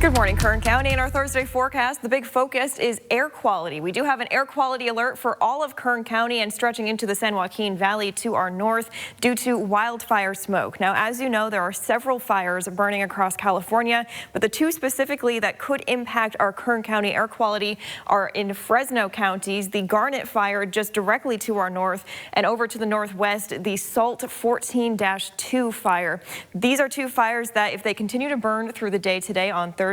Good morning, Kern County. In our Thursday forecast, the big focus is air quality. We do have an air quality alert for all of Kern County and stretching into the San Joaquin Valley to our north due to wildfire smoke. Now, as you know, there are several fires burning across California, but the two specifically that could impact our Kern County air quality are in Fresno counties, the Garnet fire just directly to our north, and over to the northwest, the Salt 14-2 fire. These are two fires that, if they continue to burn through the day today on Thursday,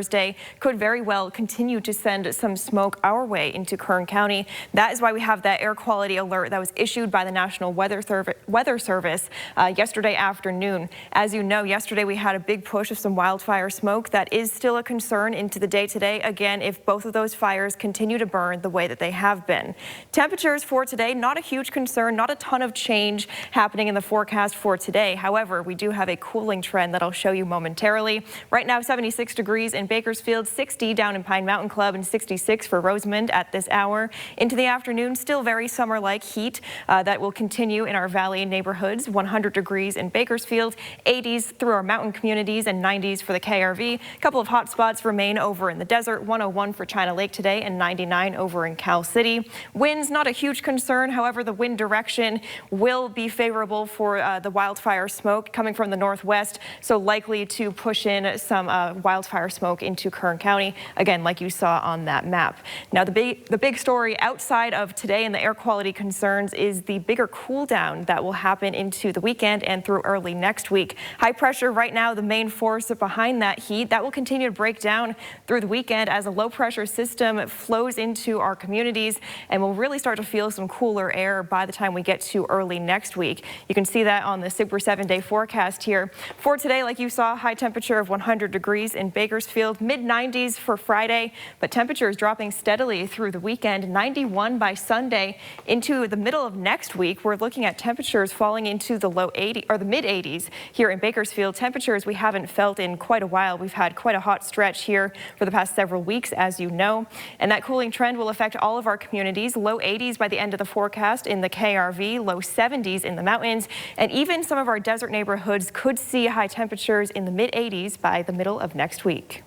could very well continue to send some smoke our way into Kern County. That is why we have that air quality alert that was issued by the National Weather Service yesterday afternoon. As you know, yesterday we had a big push of some wildfire smoke. That is still a concern into the day today, again, if both of those fires continue to burn the way that they have been. Temperatures for today, not a huge concern, not a ton of change happening in the forecast for today. However, we do have a cooling trend that I'll show you momentarily. Right now, 76 degrees in Bakersfield, 60 down in Pine Mountain Club, and 66 for Rosamond at this hour. Into the afternoon, still very summer-like heat that will continue in our valley neighborhoods. 100 degrees in Bakersfield, 80s through our mountain communities, and 90s for the KRV. A couple of hot spots remain over in the desert. 101 for China Lake today, and 99 over in Cal City. Winds, not a huge concern. However, the wind direction will be favorable for the wildfire smoke coming from the northwest, so likely to push in some wildfire smoke into Kern County, again, like you saw on that map. Now, the big story outside of today and the air quality concerns is the bigger cool down that will happen into the weekend and through early next week. High pressure right now, the main force behind that heat, that will continue to break down through the weekend as a low pressure system flows into our communities, and we'll really start to feel some cooler air by the time we get to early next week. You can see that on the Super 7-day forecast here. For today, like you saw, high temperature of 100 degrees in Bakersfield, mid-90s for Friday, but temperatures dropping steadily through the weekend. 91 by Sunday. Into the middle of next week, we're looking at temperatures falling into the low 80s or the mid-80s here in Bakersfield. Temperatures we haven't felt in quite a while. We've had quite a hot stretch here for the past several weeks, as you know, and that cooling trend will affect all of our communities. Low 80s by the end of the forecast in the KRV, low 70s in the mountains, and even some of our desert neighborhoods could see high temperatures in the mid-80s by the middle of next week.